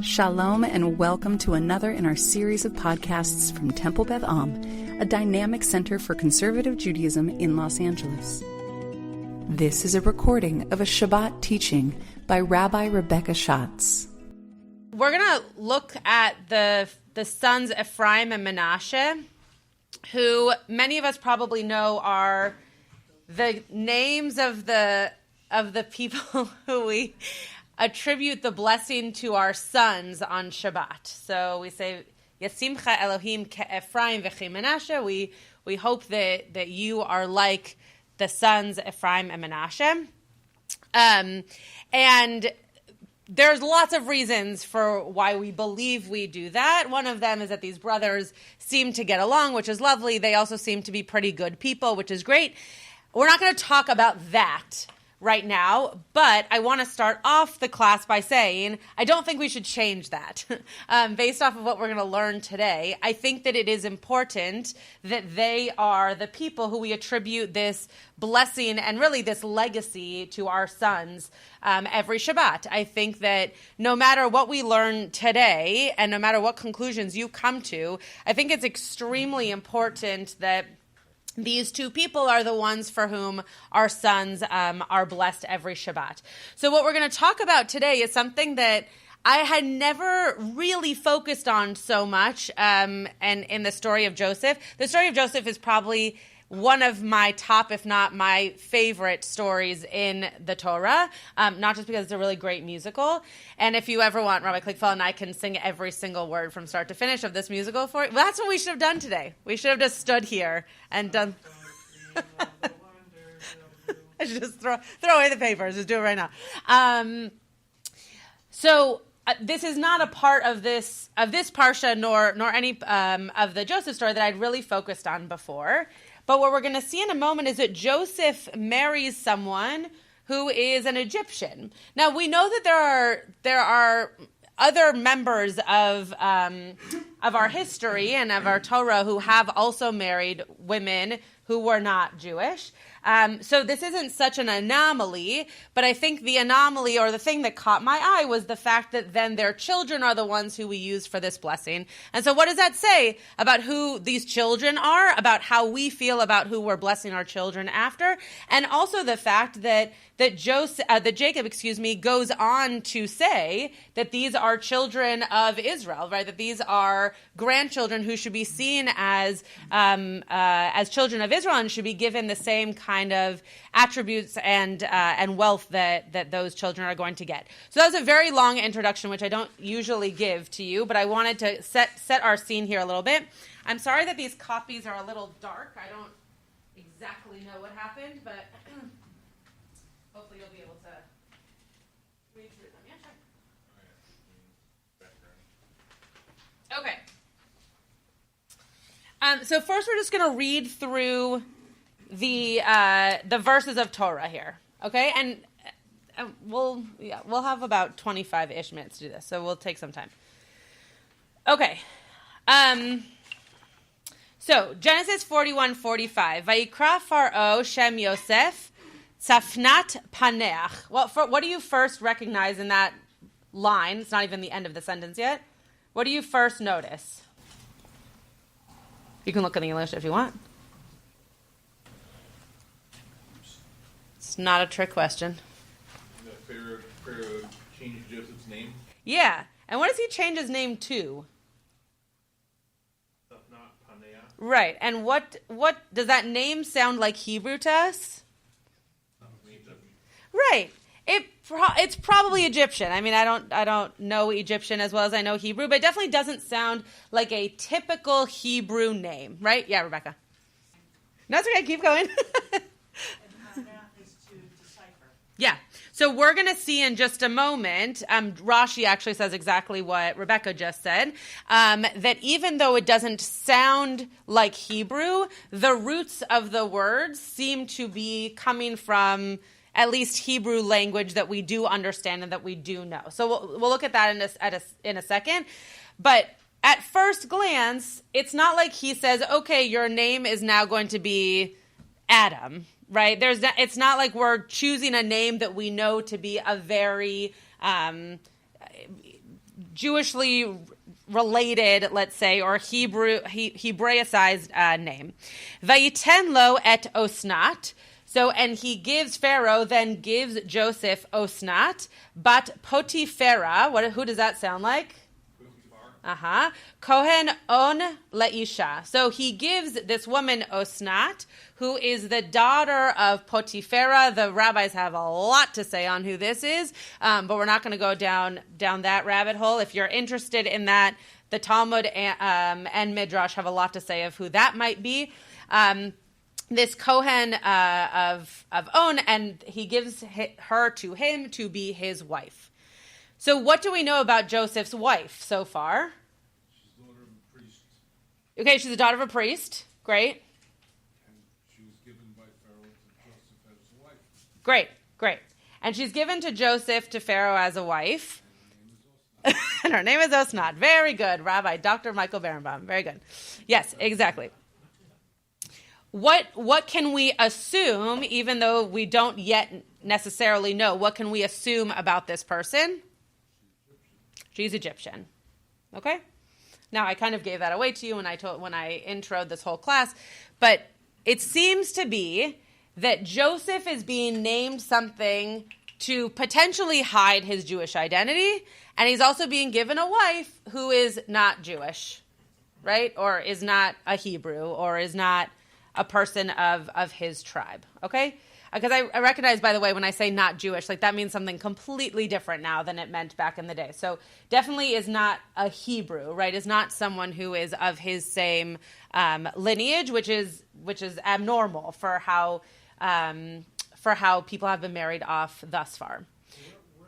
Shalom and welcome to another in our series of podcasts from Temple Beth Am, a dynamic center for conservative Judaism in Los Angeles. This is a recording of a Shabbat teaching by Rabbi Rebecca Schatz. We're going to look at the sons Ephraim and Menashe, who many of us probably know are the names of the people who we attribute the blessing to our sons on Shabbat. So we say, Yasimcha Elohim ke Ephraim v'chi Menashe. We hope that you are like the sons Ephraim and Menashe. And there's lots of reasons for why we believe we do that. One of them is that these brothers seem to get along, which is lovely. They also seem to be pretty good people, which is great. We're not going to talk about that right now, but I want to start off the class by saying I don't think we should change that. Based off of what we're going to learn today, I think that it is important that they are the people who we attribute this blessing and really this legacy to our sons every Shabbat. I think that no matter what we learn today and no matter what conclusions you come to, I think it's extremely important that these two people are the ones for whom our sons are blessed every Shabbat. So what we're going to talk about today is something that I had never really focused on so much, and in the story of Joseph. The story of Joseph is probably one of my top, if not my favorite stories in the Torah, not just because it's a really great musical. And if you ever want, Rabbi Klickfeld and I can sing every single word from start to finish of this musical for you. Well, that's what we should have done today. We should have just stood here and done. I should just throw away the papers. Just do it right now. So this is not a part of this parsha nor any of the Joseph story that I'd really focused on before. But what we're going to see in a moment is that Joseph marries someone who is an Egyptian. Now we know that there are other members of our history and of our Torah who have also married women who were not Jewish. So this isn't such an anomaly, but I think the anomaly or the thing that caught my eye was the fact that then their children are the ones who we use for this blessing. And so what does that say about who these children are, about how we feel about who we're blessing our children after, and also the fact that Jacob goes on to say that these are children of Israel, right? That these are grandchildren who should be seen as children of Israel and should be given the same kind of attributes and wealth that those children are going to get. So that was a very long introduction, which I don't usually give to you, but I wanted to set our scene here a little bit. I'm sorry that these copies are a little dark. I don't exactly know what happened, but hopefully you'll be able to read through them. Yeah, sure. Okay. So first we're just going to read through the verses of Torah here, okay? And we'll have about 25-ish minutes to do this, so we'll take some time. Okay. So Genesis 41:45. Vayikra Pharaoh Shem Yosef Tzafnat Paneach. What do you first recognize in that line? It's not even the end of the sentence yet. What do you first notice? You can look in the English if you want. It's not a trick question. Pharaoh changed Joseph's name? Yeah. And what does he change his name to? Right. And what does that name sound like Hebrew to us? Right. It's probably Egyptian. I mean, I don't know Egyptian as well as I know Hebrew, but it definitely doesn't sound like a typical Hebrew name, right? Yeah, Rebecca. No, it's okay. Keep going. Yeah. So we're going to see in just a moment, Rashi actually says exactly what Rebecca just said, that even though it doesn't sound like Hebrew, the roots of the words seem to be coming from at least Hebrew language that we do understand and that we do know. So we'll look at that in a second. But at first glance, it's not like he says, okay, your name is now going to be Adam, right? It's not like we're choosing a name that we know to be a very Jewishly related, let's say, or Hebraicized name. Vayiten lo et Osnat. So, and Pharaoh then gives Joseph Osnat, bat Potiphera. Who does that sound like? Kohen on leisha. So he gives this woman Osnat, who is the daughter of Potiphera. The rabbis have a lot to say on who this is, but we're not going to go down that rabbit hole. If you're interested in that, the Talmud and Midrash have a lot to say of who that might be. This Kohen of On, and he gives her to him to be his wife. So what do we know about Joseph's wife so far? She's the daughter of a priest. Okay, she's the daughter of a priest. Great. And she was given by Pharaoh to Joseph as a wife. Great. And she's given to Joseph to Pharaoh as a wife. And her name is Osnat. Very good, Rabbi Dr. Michael Berenbaum. Very good. Yes, exactly. What can we assume, even though we don't yet necessarily know, what can we assume about this person? She's Egyptian. Okay? Now, I kind of gave that away to you when I introed this whole class, but it seems to be that Joseph is being named something to potentially hide his Jewish identity, and he's also being given a wife who is not Jewish, right? Or is not a Hebrew, or is not a person of his tribe, okay? Because I recognize, by the way, when I say not Jewish, like that means something completely different now than it meant back in the day. So definitely is not a Hebrew, right? Is not someone who is of his same lineage, which is abnormal for how people have been married off thus far.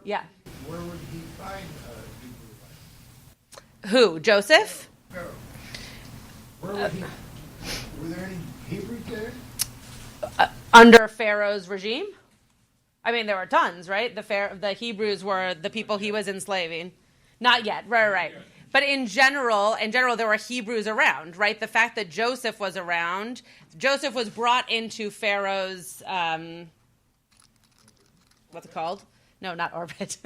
Yeah. Where would he find Hebrew life? Who? Joseph? Pharaoh. Where would he? Were there any Hebrews there? Under Pharaoh's regime? I mean, there were tons, right? The Hebrews were the people he was enslaving. Not yet, right. But in general, there were Hebrews around, right? The fact that Joseph was around, Joseph was brought into Pharaoh's, what's it called? No, not orbit.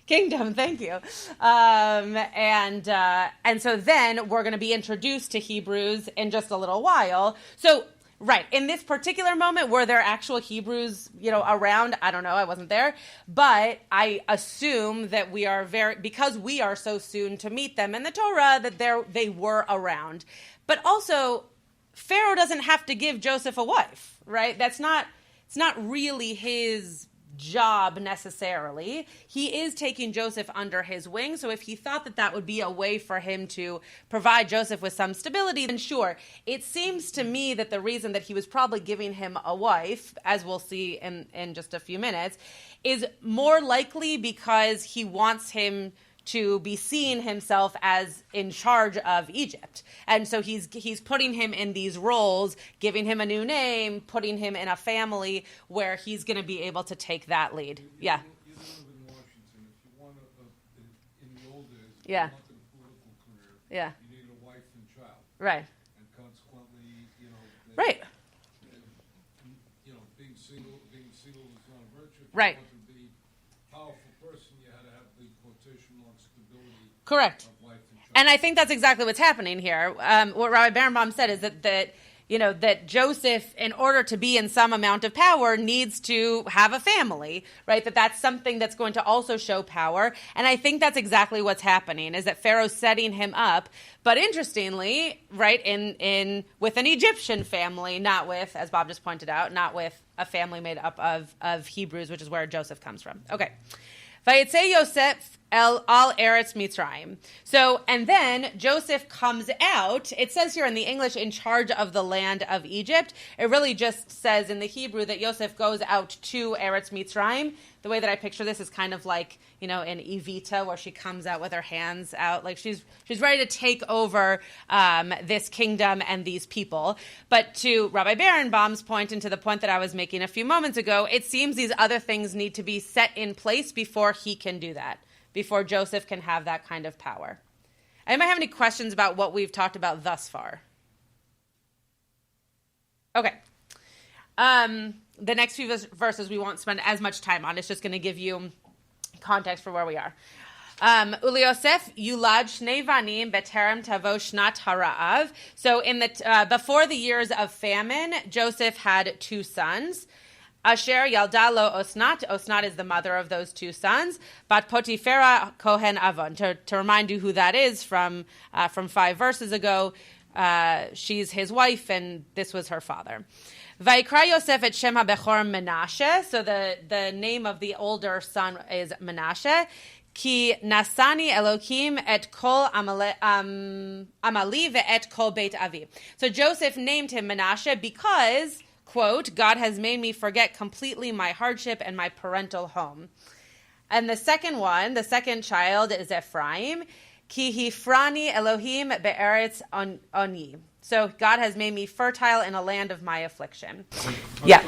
Kingdom, thank you. And so then we're going to be introduced to Hebrews in just a little while. So, right, in this particular moment, were there actual Hebrews, around? I don't know, I wasn't there. But I assume that because we are so soon to meet them in the Torah, that they were around. But also, Pharaoh doesn't have to give Joseph a wife, right? It's not really his job necessarily. He is taking Joseph under his wing, so if he thought that would be a way for him to provide Joseph with some stability, then sure. It seems to me that the reason that he was probably giving him a wife, as we'll see in just a few minutes, is more likely because he wants him to be seeing himself as in charge of Egypt. And so he's putting him in these roles, giving him a new name, putting him in a family where he's going to be able to take that lead. Yeah. You live in Washington. If you want in the old days, if yeah. you wanted a political career, yeah. you needed a wife and child. Right. And consequently, right. Being single is not a virtue. Right. If you wanted to be a powerful person, you had to have the quotation mark stability. Correct. Of wife and child. And I think that's exactly what's happening here. What Rabbi Berenbaum said is that Joseph, in order to be in some amount of power, needs to have a family, right? That's something that's going to also show power. And I think that's exactly what's happening, is that Pharaoh's setting him up. But interestingly, right, with an Egyptian family, not with, as Bob just pointed out, not with a family made up of Hebrews, which is where Joseph comes from. Okay. Vayetze Yosef al Eretz Mitzrayim. So, and then Joseph comes out. It says here in the English, in charge of the land of Egypt. It really just says in the Hebrew that Joseph goes out to Eretz Mitzrayim. The way that I picture this is kind of like, in Evita, where she comes out with her hands out, like she's ready to take over this kingdom and these people. But to Rabbi Berenbaum's point, and to the point that I was making a few moments ago, it seems these other things need to be set in place before he can do that, before Joseph can have that kind of power. Anybody have any questions about what we've talked about thus far? Okay. The next few verses we won't spend as much time on. It's just going to give you context for where we are. Uliosef yulad shnei vanim beterem tavo shnat hara'av. So in the before the years of famine, Joseph had 2 sons. Asher yalda lo Osnat. Osnat is the mother of those 2 sons. Bat Potifera Kohen Avon. To remind you who that is from 5 verses ago, she's his wife, and this was her father. Vayikra Yosef et Shem HaBechor Menashe. So the name of the older son is Menashe. Ki nasani Elokim et kol amali ve'et kol beit avi. So Joseph named him Menashe because, quote, God has made me forget completely my hardship and my parental home. And the second child is Ephraim. Ki hifrani Elohim be'eretz oni. So God has made me fertile in a land of my affliction. Yeah.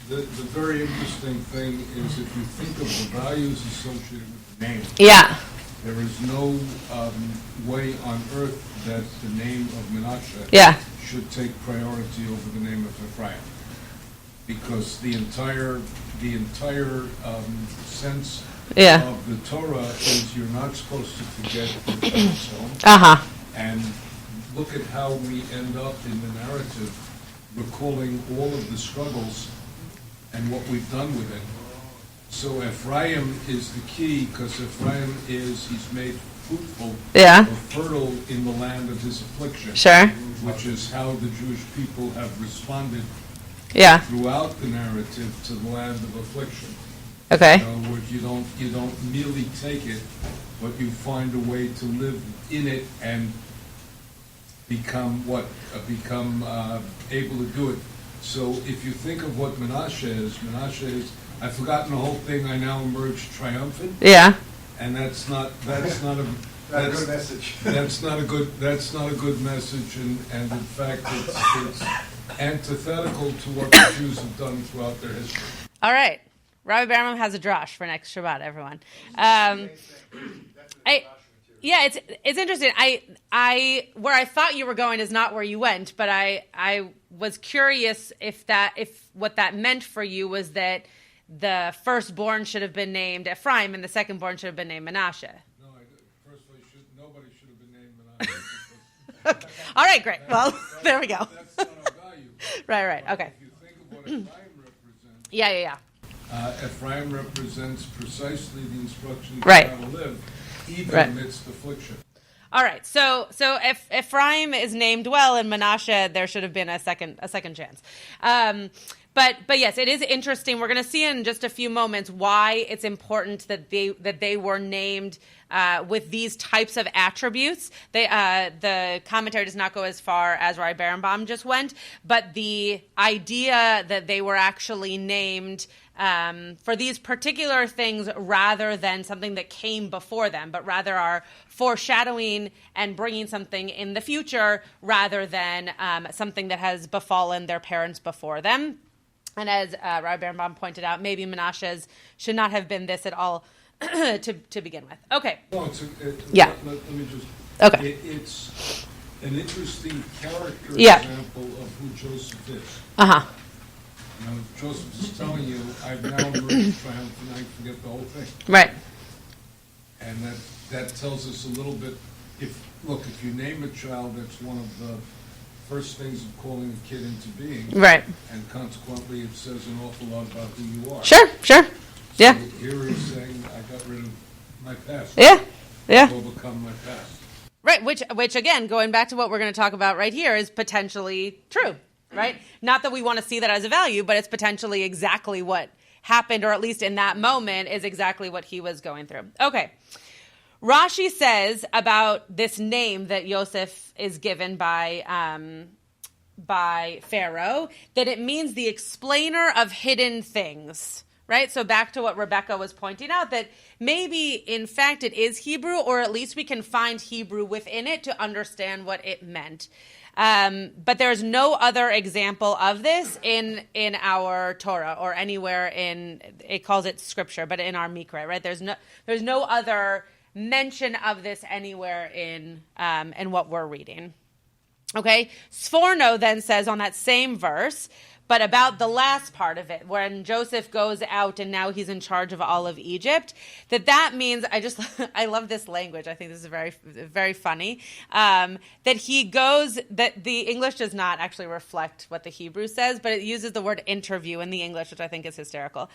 The very interesting thing is if you think of the values associated with the name. Yeah. There is no way on earth that the name of Menashe should take priority over the name of Ephraim, because the entire sense of the Torah is you're not supposed to forget your parents' home. And look at how we end up in the narrative, recalling all of the struggles and what we've done with it. So Ephraim is the key, because Ephraim he's made fruitful or fertile in the land of his affliction. Sure. Which is how the Jewish people have responded throughout the narrative to the land of affliction. Okay. In other words, you don't merely take it, but you find a way to live in it and become able to do it. So if you think of what Menashe is, I've forgotten the whole thing. I now emerge triumphant. Yeah. And that's not a good message. That's not a good message, and in fact it's antithetical to what the Jews have done throughout their history. All right. Rabbi Berman has a drash for next Shabbat, everyone. It's interesting. I where I thought you were going is not where you went, but I was curious if what that meant for you was that the firstborn should have been named Ephraim and the secondborn should have been named Menashe. No, firstly, nobody should have been named Menashe. All right, great. Well, there we go. That's not our value. Right. Okay. If you think of what Ephraim represents. Yeah. Ephraim represents precisely the instructions Right. of how to live, even amidst affliction. All right, so if Ephraim is named well and Menashe, there should have been a second chance. But yes, it is interesting. We're going to see in just a few moments why it's important that they were named with these types of attributes. The commentary does not go as far as Rabbi Berenbaum just went, but the idea that they were actually named for these particular things rather than something that came before them, but rather are foreshadowing and bringing something in the future rather than something that has befallen their parents before them. And as Rabbi Berenbaum pointed out, maybe Menashe's should not have been this at all to begin with. Okay. No, Let me just... Okay. It's an interesting character example of who Joseph is. You know, Joseph is telling you, I've now emerged triumphant, I forget the whole thing. Right. And that tells us a little bit, if you name a child, that's one of the first things of calling a kid into being. Right. And consequently, it says an awful lot about who you are. Sure. Yeah. So here he's saying, I got rid of my past. Yeah. I've overcome my past. Right, which again, going back to what we're going to talk about right here, is potentially true, right? Not that we want to see that as a value, but it's potentially exactly what happened, or at least in that moment, is exactly what he was going through. Okay. Rashi says about this name that Yosef is given by Pharaoh that it means the explainer of hidden things, right? So back to what Rebecca was pointing out, that maybe in fact it is Hebrew, or at least we can find Hebrew within it to understand what it meant. But there's no other example of this in our Torah or anywhere in, it calls it scripture, but in our Mikra, right? There's no other mention of this anywhere in what we're reading. Okay, Sforno then says on that same verse, But about the last part of it, when Joseph goes out and now he's in charge of all of Egypt, that means, I love this language. I think this is very, very funny. That he goes, that the English does not actually reflect what the Hebrew says, but it uses the word interview in the English, which I think is hysterical.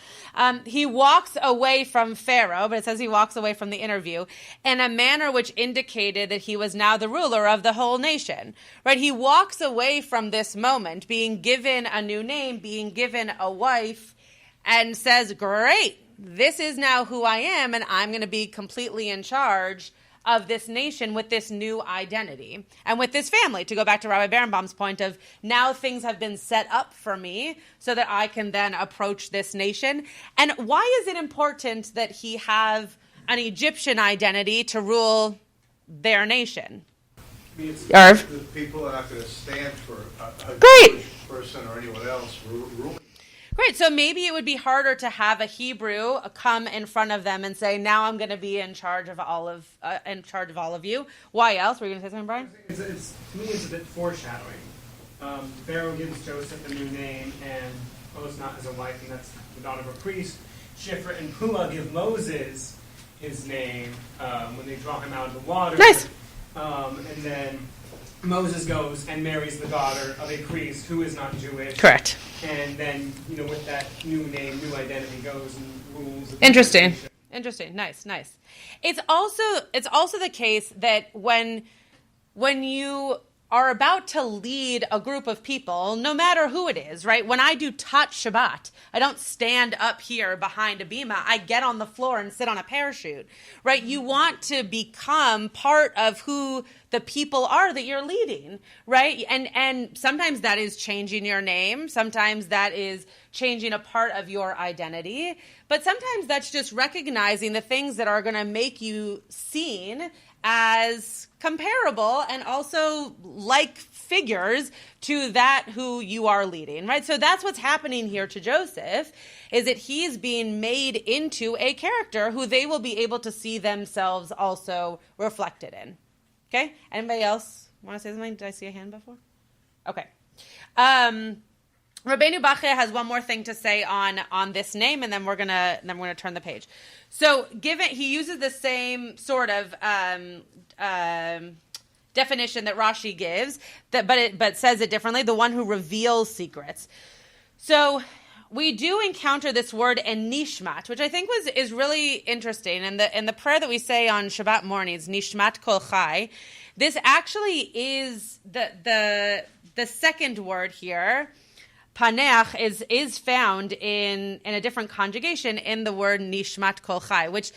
He walks away from Pharaoh, but it says he walks away from the interview in a manner which indicated that he was now the ruler of the whole nation, right? He walks away from this moment, being given a new name, being given a wife, and says, great, this is now who I am, and I'm going to be completely in charge of this nation with this new identity and with this family, to go back to Rabbi Berenbaum's point of now things have been set up for me so that I can then approach this nation. And why is it important that he have an Egyptian identity to rule their nation? Irv? The people are not going to stand for a Jewish person or anyone else ruling. Great. So maybe it would be harder to have a Hebrew come in front of them and say, "Now I'm going to be in charge of all of you." Why else? Were you going to say something, Brian? To me, it's a bit foreshadowing. Pharaoh gives Joseph a new name, and Osnat is a wife, and that's the daughter of a priest. Shiphrah and Puah give Moses his name when they draw him out of the water. Nice. And then Moses goes and marries the daughter of a priest who is not Jewish. Correct. And then, with that new name, new identity, goes and rules. Interesting. Nice. It's also the case that when you are about to lead a group of people, no matter who it is, right? When I do Tat Shabbat, I don't stand up here behind a bima. I get on the floor and sit on a parachute, right? You want to become part of who the people are that you're leading, right? And sometimes that is changing your name. Sometimes that is changing a part of your identity. But sometimes that's just recognizing the things that are going to make you seen as comparable and also like figures to that who you are leading, right? So that's what's happening here to Joseph, is that he's being made into a character who they will be able to see themselves also reflected in. Okay? Anybody else want to say something? Did I see a hand before? Okay. Rabbeinu Bachya has one more thing to say on this name, and then we're gonna turn the page. So, he uses the same sort of definition that Rashi gives, but says it differently. The one who reveals secrets. So, we do encounter this word in nishmat, which I think is really interesting. And the prayer that we say on Shabbat mornings, nishmat kol chai, this actually is the second word here. Paneach is found in a different conjugation in the word nishmat kol chai, which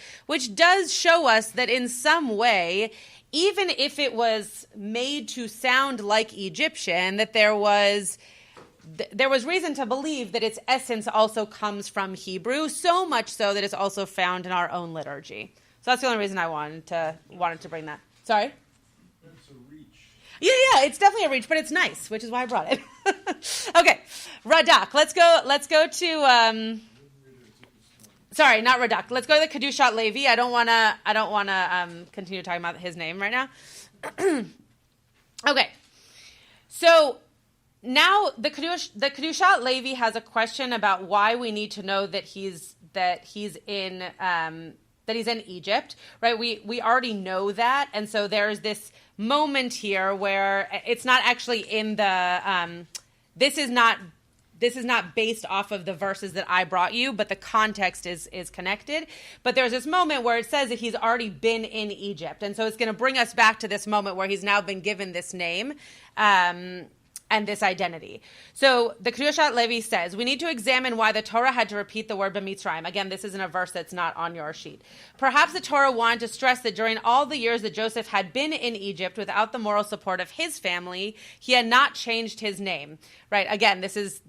does show us that in some way, even if it was made to sound like Egyptian, that there was reason to believe that its essence also comes from Hebrew, so much so that it's also found in our own liturgy. So that's the only reason I wanted to bring that. Sorry? That's a reach. Yeah, it's definitely a reach, but it's nice, which is why I brought it. Okay, Radak. Let's go to. Sorry, not Radak. Let's go to the Kedushat Levi. I don't wanna continue talking about his name right now. Okay, so now the Kedushat Levi has a question about why we need to know that he's in Egypt, right? We already know that, and so there's this moment here where it's not actually in the this is not based off of the verses that I brought you, but the context is connected. But there's this moment where it says that he's already been in Egypt, and so it's going to bring us back to this moment where he's now been given this name and this identity. So the Kedushat Levi says, we need to examine why the Torah had to repeat the word b'mitzrayim. Again, this isn't a verse that's not on your sheet. Perhaps the Torah wanted to stress that during all the years that Joseph had been in Egypt without the moral support of his family, he had not changed his name. Right? Again, this is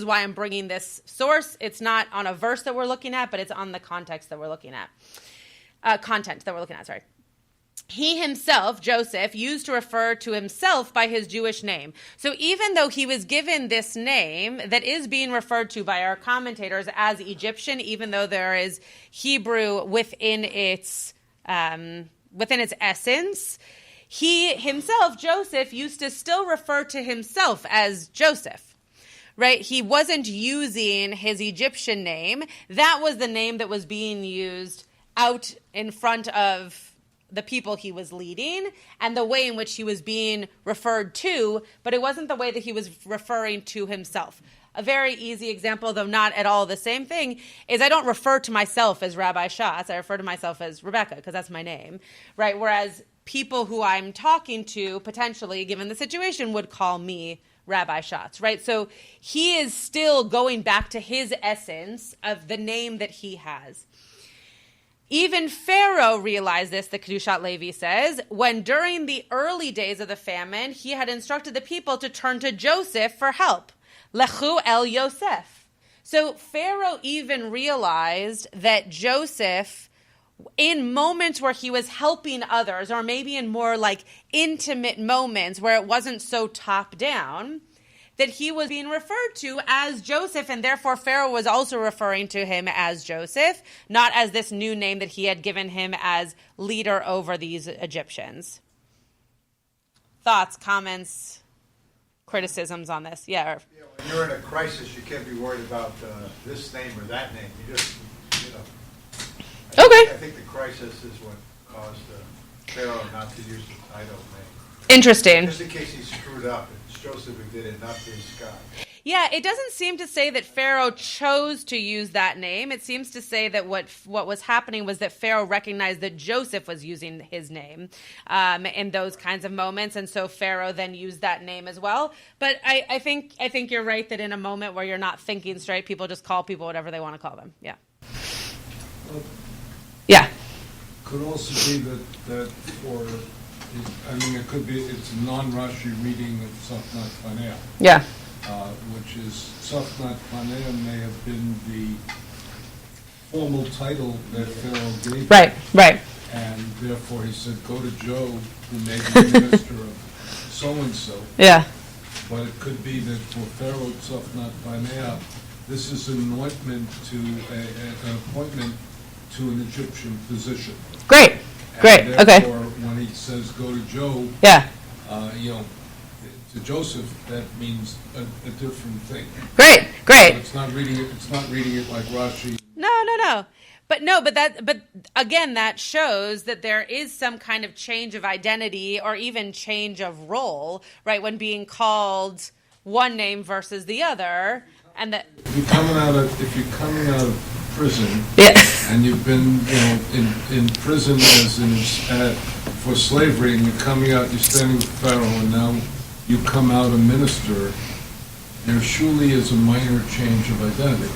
why I'm bringing this source. It's not on a verse that we're looking at, but it's on the context that we're looking at. Content that we're looking at, sorry. He himself, Joseph, used to refer to himself by his Jewish name. So even though he was given this name that is being referred to by our commentators as Egyptian, even though there is Hebrew within its essence, he himself, Joseph, used to still refer to himself as Joseph. right? He wasn't using his Egyptian name. That was the name that was being used out in front of the people he was leading and the way in which he was being referred to, but it wasn't the way that he was referring to himself. A very easy example, though not at all the same thing, is I don't refer to myself as Rabbi Schatz. I refer to myself as Rebecca because that's my name, right? Whereas people who I'm talking to, potentially, given the situation, would call me Rabbi Schatz, right? So he is still going back to his essence of the name that he has. Even Pharaoh realized this, the Kedushat Levi says, when during the early days of the famine, he had instructed the people to turn to Joseph for help. Lechu el Yosef. So Pharaoh even realized that Joseph, in moments where he was helping others, or maybe in more like intimate moments where it wasn't so top down, that he was being referred to as Joseph, and therefore Pharaoh was also referring to him as Joseph, not as this new name that he had given him as leader over these Egyptians. Thoughts, comments, criticisms on this? Yeah. Yeah, when you're in a crisis, you can't be worried about this name or that name. You just, Okay. I think the crisis is what caused Pharaoh not to use the title name. Interesting. Just in case he screwed up. It's Joseph who did it, not this guy. Yeah, it doesn't seem to say that Pharaoh chose to use that name. It seems to say that what was happening was that Pharaoh recognized that Joseph was using his name in those kinds of moments, and so Pharaoh then used that name as well. But I think you're right that in a moment where you're not thinking straight, people just call people whatever they want to call them. Yeah. Yeah. Could also be that for, it could be, it's a non-Rashi reading of Safnat Panea. Yeah. Which is, Safnat Panea may have been the formal title that Pharaoh gave. Right. And therefore he said, go to Joe, who may be the minister of so-and-so. Yeah. But it could be that for Pharaoh Safnat Panea, this is an anointment to an appointment to an Egyptian position. Great. And Okay. therefore, when he says go to Joe, Yeah. To Joseph, that means a different thing. Great. So it's not reading it like Rashi. No. But again, that shows that there is some kind of change of identity or even change of role, right? When being called one name versus the other, and that If you're coming out of prison, yeah. and you've been in prison for slavery, and you're coming out, you're standing with Pharaoh, and now you come out a minister, there surely is a minor change of identity.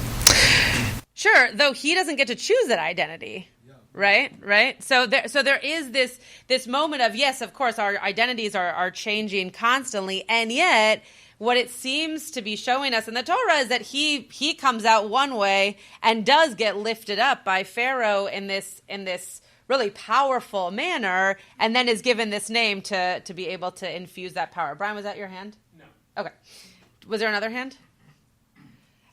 Sure, though he doesn't get to choose that identity. Yeah. Right. So there is this moment of, yes, of course, our identities are changing constantly, and yet what it seems to be showing us in the Torah is that he comes out one way and does get lifted up by Pharaoh in this really powerful manner, and then is given this name to be able to infuse that power. Brian, was that your hand? No. Okay. Was there another hand?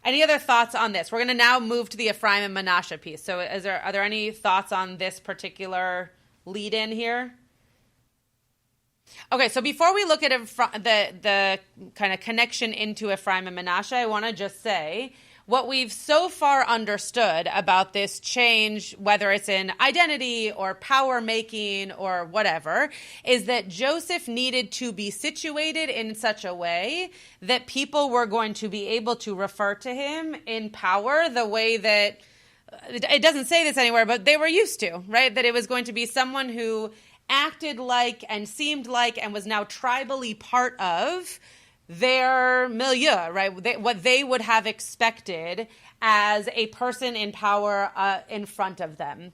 Any other thoughts on this? We're going to now move to the Ephraim and Menashe piece. So are there any thoughts on this particular lead-in here? Okay, so before we look at the kind of connection into Ephraim and Menashe, I want to just say what we've so far understood about this change, whether it's in identity or power making or whatever, is that Joseph needed to be situated in such a way that people were going to be able to refer to him in power the way that, it doesn't say this anywhere, but they were used to, right? That it was going to be someone who acted like and seemed like and was now tribally part of their milieu, right? What they would have expected as a person in power in front of them.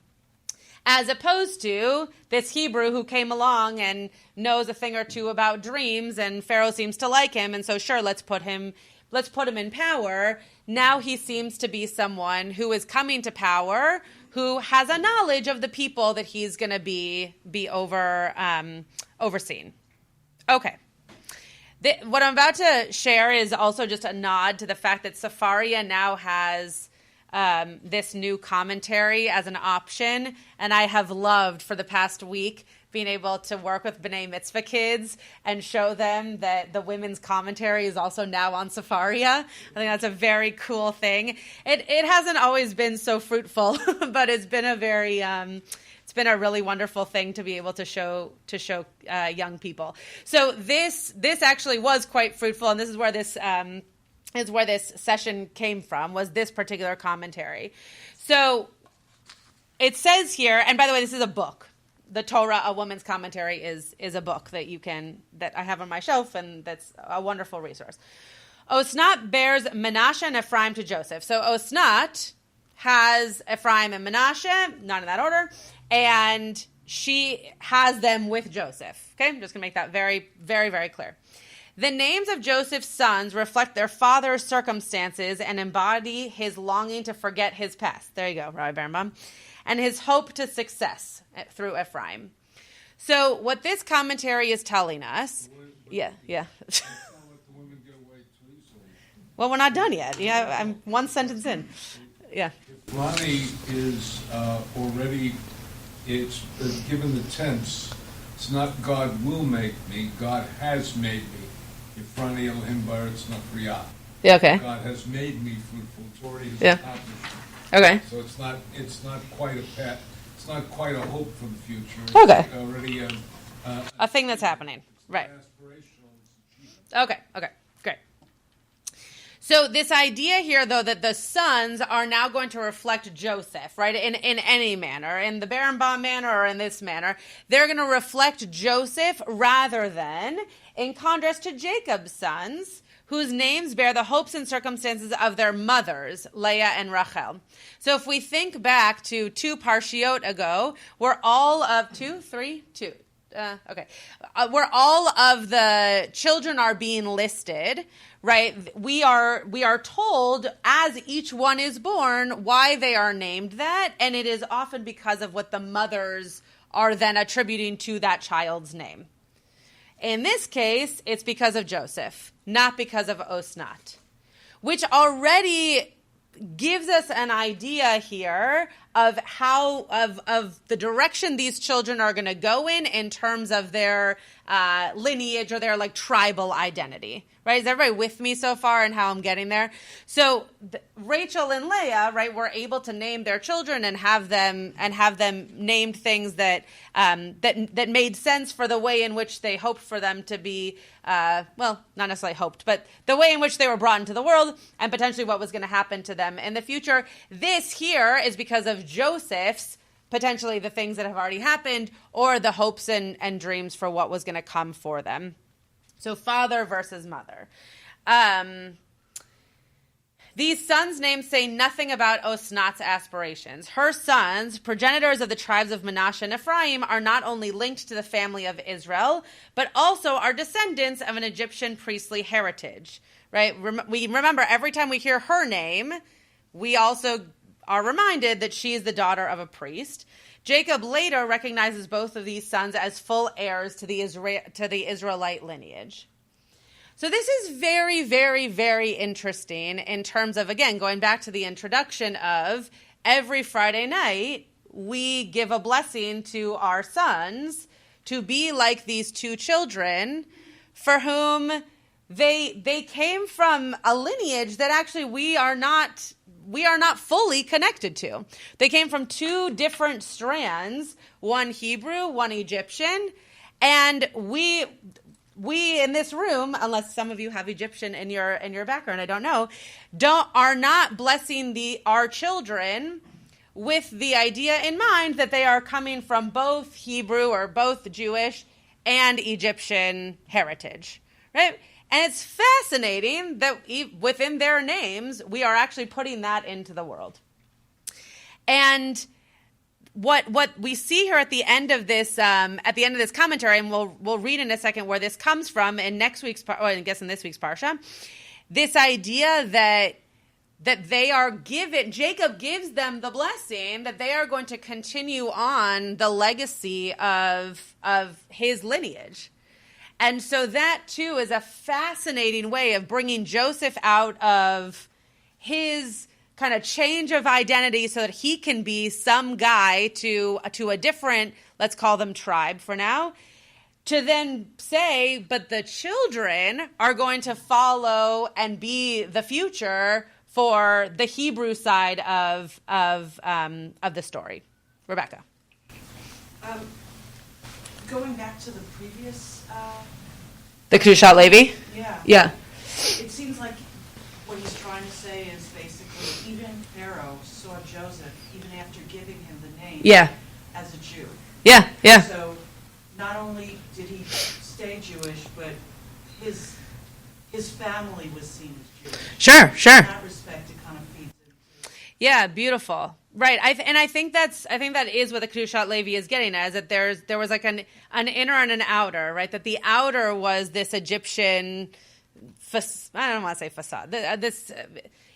As opposed to this Hebrew who came along and knows a thing or two about dreams, and Pharaoh seems to like him, and so sure, let's put him in power. Now he seems to be someone who is coming to power, who has a knowledge of the people that he's going to be overseeing. Okay. What I'm about to share is also just a nod to the fact that Safaria now has this new commentary as an option, and I have loved for the past week being able to work with B'nai Mitzvah kids and show them that the women's commentary is also now on Sefaria. I think that's a very cool thing. It hasn't always been so fruitful, but it's been a very it's been a really wonderful thing to be able to show young people. So this actually was quite fruitful, and this is where this session came from, was this particular commentary. So it says here, and by the way, this is a book. The Torah, a woman's commentary, is a book that I have on my shelf, and that's a wonderful resource. Osnat bears Menashe and Ephraim to Joseph. So Osnat has Ephraim and Menashe, not in that order, and she has them with Joseph. Okay, I'm just going to make that very, very, very clear. The names of Joseph's sons reflect their father's circumstances and embody his longing to forget his past. There you go, Rabbi Berenbaum. And his hope to success through Ephraim. So what this commentary is telling us... Yeah. Well, we're not done yet. Yeah, I'm one sentence in. Yeah. Ronnie is already... It's given the tense. It's not God will make me, God has made me. Ifrani Elohim Baretz Nafriyah. Yeah, okay. God has made me fruitful. It's already his accomplishment. Okay. So it's not quite a pet. It's not quite a hope for the future. It's okay. Already a thing that's happening. Right. Okay. Great. So this idea here, though, that the sons are now going to reflect Joseph, right? In any manner, in the Berenbaum manner or in this manner, they're going to reflect Joseph rather than, in contrast to Jacob's sons, whose names bear the hopes and circumstances of their mothers, Leah and Rachel. So if we think back to 2 parshiot ago, where all of where all of the children are being listed, right? We are told as each one is born why they are named that, and it is often because of what the mothers are then attributing to that child's name. In this case, it's because of Joseph, not because of Osnat, which already gives us an idea here of how of the direction these children are going to go in terms of their lineage or their tribal identity. Right? Is everybody with me so far and how I'm getting there? So Rachel and Leah, right, were able to name their children and have them named things that that made sense for the way in which they hoped for them to be. Well, not necessarily hoped, but the way in which they were brought into the world and potentially what was going to happen to them in the future. This here is because of Joseph's, potentially the things that have already happened, or the hopes and dreams for what was going to come for them. So father versus mother. These sons' names say nothing about Osnat's aspirations. Her sons, progenitors of the tribes of Menashe and Ephraim, are not only linked to the family of Israel, but also are descendants of an Egyptian priestly heritage. Right? We remember every time we hear her name, we also are reminded that she is the daughter of a priest. Jacob later recognizes both of these sons as full heirs to the Israelite lineage. So this is very, very, very interesting in terms of, again, going back to the introduction of every Friday night, we give a blessing to our sons to be like these 2 children for whom they came from a lineage that actually we are not fully connected to. They came from 2 different strands, one Hebrew, one Egyptian, and we in this room, unless some of you have Egyptian in your background, I don't know, are not blessing our children with the idea in mind that they are coming from both Hebrew or both Jewish and Egyptian heritage, right? And it's fascinating that within their names, we are actually putting that into the world. And what we see here at the end of this commentary, and we'll read in a second where this comes from in this week's parsha, this idea that they are given, Jacob gives them the blessing that they are going to continue on the legacy of his lineage. And so that, too, is a fascinating way of bringing Joseph out of his kind of change of identity so that he can be some guy to a different, let's call them tribe for now, to then say, but the children are going to follow and be the future for the Hebrew side of the story. Rebecca. Going back to the previous... The Kedushat Levi? Yeah. It seems like what he's trying to say is basically even Pharaoh saw Joseph, even after giving him the name, as a Jew. Yeah. So not only did he stay Jewish, but his family was seen as Jewish. Sure. In that respect, it kind of feeds into... Yeah, beautiful. Right, I think that is what the Kedushat Levi is getting at, is that there was like an inner and an outer, right? That the outer was this Egyptian, I don't want to say facade, this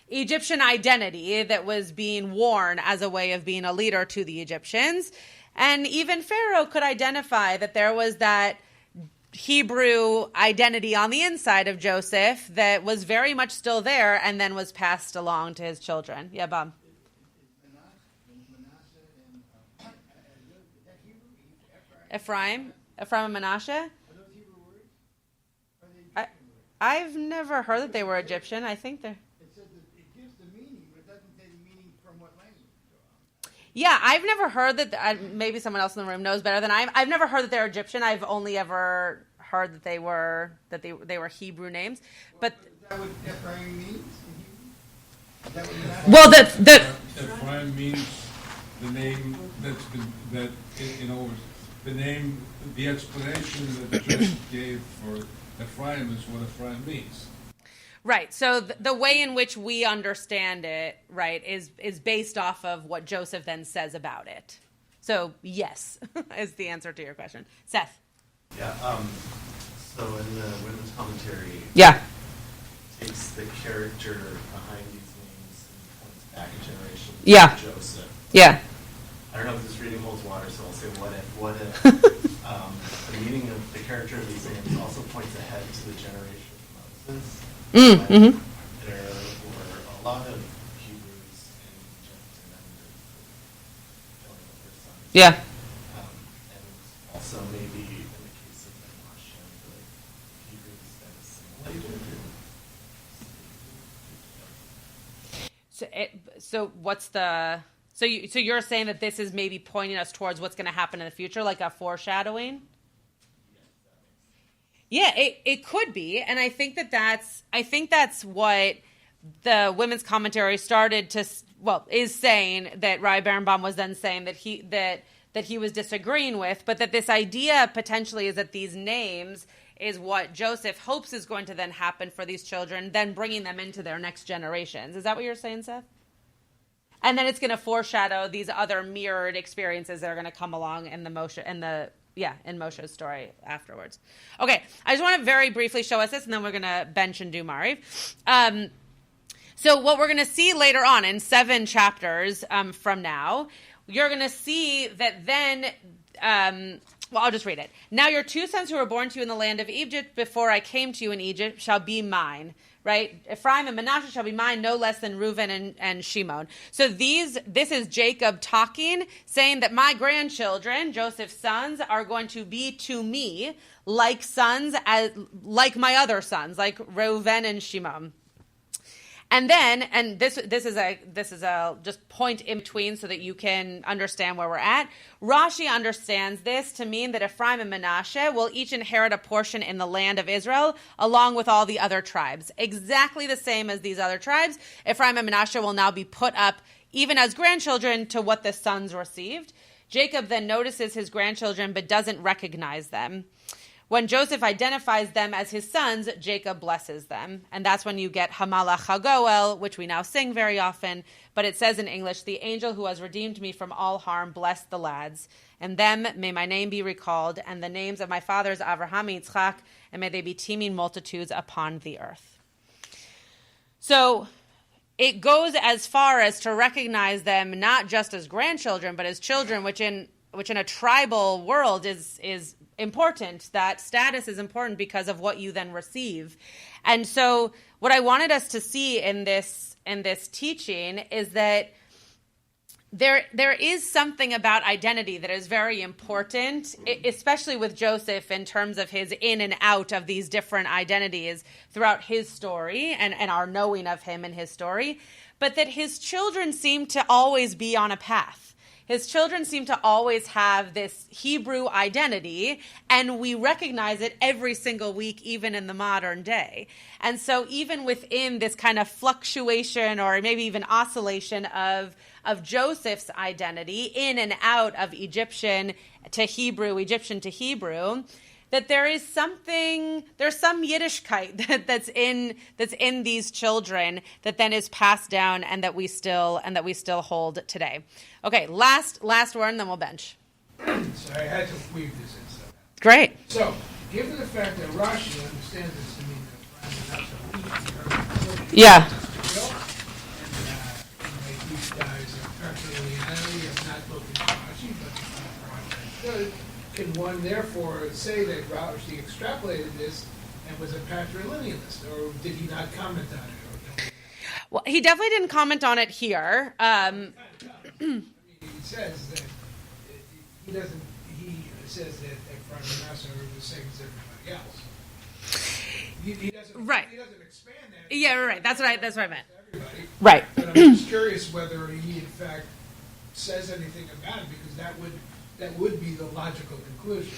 Egyptian identity that was being worn as a way of being a leader to the Egyptians, and even Pharaoh could identify that there was that Hebrew identity on the inside of Joseph that was very much still there, and then was passed along to his children. Yeah, Bob. Ephraim and Menashe. I've never heard that they were Egyptian. I think they're... It says that it gives the meaning, but it doesn't say the meaning from what language. Yeah, I've never heard that. Maybe someone else in the room knows better than I. I've never heard that they're Egyptian. I've only ever heard that they were Hebrew names. But is that what Ephraim means? Is that what well, the Ephraim means the name that's been in other words. The name, the explanation that Joseph gave for Ephraim is what Ephraim means. Right. So the way in which we understand it, right, is based off of what Joseph then says about it. So yes, is the answer to your question. Seth. Yeah. So in the women's commentary, takes the character behind these names and points back a generation to Joseph. Yeah. I don't know if this reading holds water, so I'll say what if the meaning of the character of these names also points ahead to the generation of Moses. There were a lot of Hebrews in Egypt and then killing of their sons. Yeah. And also maybe in the case of Menashe, the Hebrews that assimilated. So what's the... So you're saying that this is maybe pointing us towards what's going to happen in the future, like a foreshadowing? Yeah, it could be, and I think that's what the women's commentary started to is saying, that Rabbi Berenbaum was then saying that he was disagreeing with, but that this idea potentially is that these names is what Joseph hopes is going to then happen for these children, then bringing them into their next generations. Is that what you're saying, Seth? And then it's going to foreshadow these other mirrored experiences that are going to come along in Moshe's story afterwards. Okay, I just want to very briefly show us this, and then we're going to bench and do Mariv. So what we're going to see later on in 7 chapters from now, you're going to see that then... I'll just read it. Now your 2 sons who were born to you in the land of Egypt before I came to you in Egypt shall be mine. Right? Ephraim and Menashe shall be mine, no less than Reuven and Shimon. So this is Jacob talking, saying that my grandchildren, Joseph's sons, are going to be to me like sons, like my other sons, like Reuven and Shimon. And then, and this is a just point in between so that you can understand where we're at. Rashi understands this to mean that Ephraim and Menashe will each inherit a portion in the land of Israel, along with all the other tribes. Exactly the same as these other tribes. Ephraim and Menashe will now be put up, even as grandchildren, to what the sons received. Jacob then notices his grandchildren, but doesn't recognize them. When Joseph identifies them as his sons, Jacob blesses them. And that's when you get Hamalach HaGoel, which we now sing very often. But it says in English, the angel who has redeemed me from all harm, bless the lads. And them may my name be recalled, and the names of my fathers Avraham and Yitzchak, and may they be teeming multitudes upon the earth. So it goes as far as to recognize them not just as grandchildren, but as children, which in a tribal world is important. That status is important because of what you then receive. And so what I wanted us to see in this in this teaching is that there is something about identity that is very important, especially with Joseph in terms of his in and out of these different identities throughout his story and our knowing of him and his story, but that his children seem to always be on a path. His children seem to always have this Hebrew identity, and we recognize it every single week, even in the modern day. And so even within this kind of fluctuation or maybe even oscillation of Joseph's identity in and out of Egyptian to Hebrew, that there's some Yiddishkeit that's in these children that then is passed down and that we still hold today. Okay, last word, and then we'll bench. So I had to weave this in somehow. Great. So, given the fact that Rashi understands this to mean that yeah. these guys are practically not looking at Rashi, but good. Can one therefore say that Rashi extrapolated this and was a patrilinealist, or did he not comment on it? Well, he definitely didn't comment on it here. He says that he says that Ephraim and Menashe are the same as everybody else. He doesn't expand that. Yeah, right. That's what I meant. Everybody. Right. But I'm just curious whether he in fact says anything about it, because that would be the logical conclusion.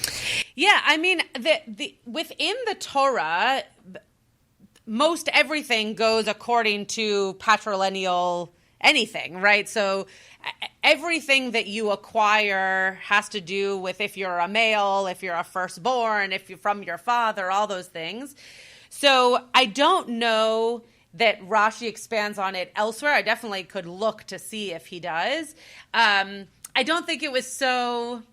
Yeah, I mean, the within the Torah, most everything goes according to patrilineal anything, right? So everything that you acquire has to do with if you're a male, if you're a firstborn, if you're from your father, all those things. So I don't know that Rashi expands on it elsewhere. I definitely could look to see if he does. I don't think it wasn't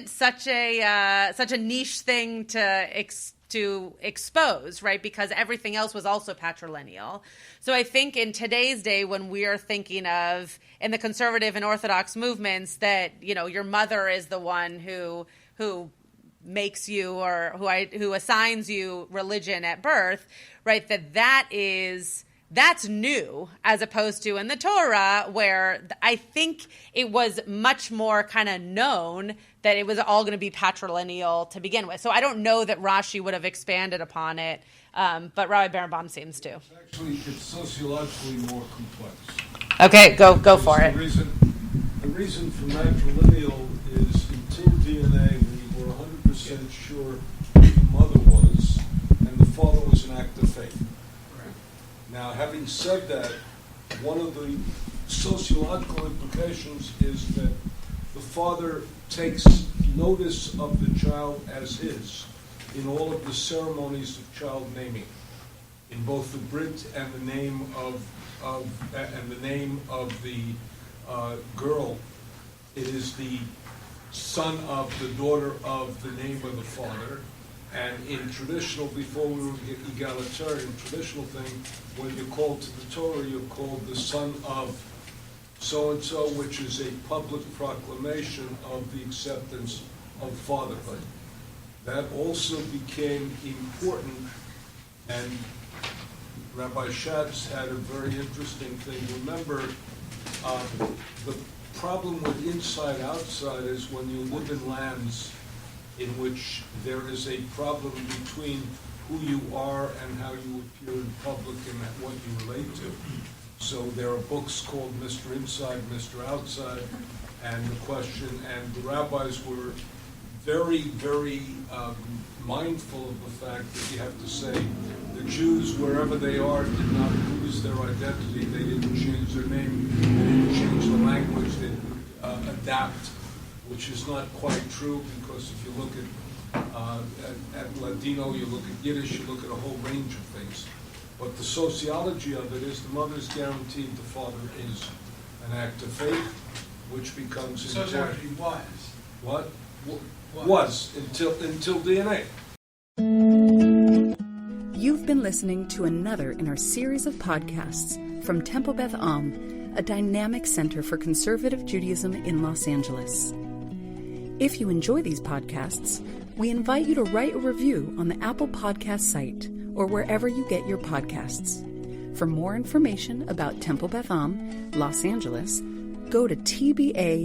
such a niche thing to expose, right? Because everything else was also patrilineal. So I think in today's day, when we are thinking of in the conservative and Orthodox movements that, your mother is the one who makes you or who assigns you religion at birth, right? That's new, as opposed to in the Torah, where I think it was much more kind of known that it was all going to be patrilineal to begin with. So I don't know that Rashi would have expanded upon it, but Rabbi Berenbaum seems to. It's sociologically more complex. Okay, go for it. The reason for matrilineal is until DNA, we were 100% sure who the mother was, and the father was an act of faith. Now, having said that, one of the sociological implications is that the father takes notice of the child as his in all of the ceremonies of child naming, in both the Brit and the name of the girl. It is the son of the daughter of the name of the father. And in traditional, before we were egalitarian, traditional thing, when you're called to the Torah, you're called the son of so-and-so, which is a public proclamation of the acceptance of fatherhood. That also became important, and Rabbi Schatz had a very interesting thing. Remember, the problem with inside-outside is when you live in lands in which there is a problem between who you are and how you appear in public and what you relate to. So there are books called Mr. Inside, Mr. Outside, and the question, and the rabbis were very, very mindful of the fact that you have to say the Jews, wherever they are, did not lose their identity. They didn't change their name. They didn't change the language. They didn't adapt, which is not quite true, because if you look at Ladino, you look at Yiddish, you look at a whole range of things. But the sociology of it is the mother's guaranteed the father is an act of faith, which becomes sociology was. What? Was until DNA. You've been listening to another in our series of podcasts from Temple Beth Am, a dynamic center for conservative Judaism in Los Angeles. If you enjoy these podcasts, we invite you to write a review on the Apple Podcast site or wherever you get your podcasts. For more information about Temple Beth Am, Los Angeles, go to tbala.org.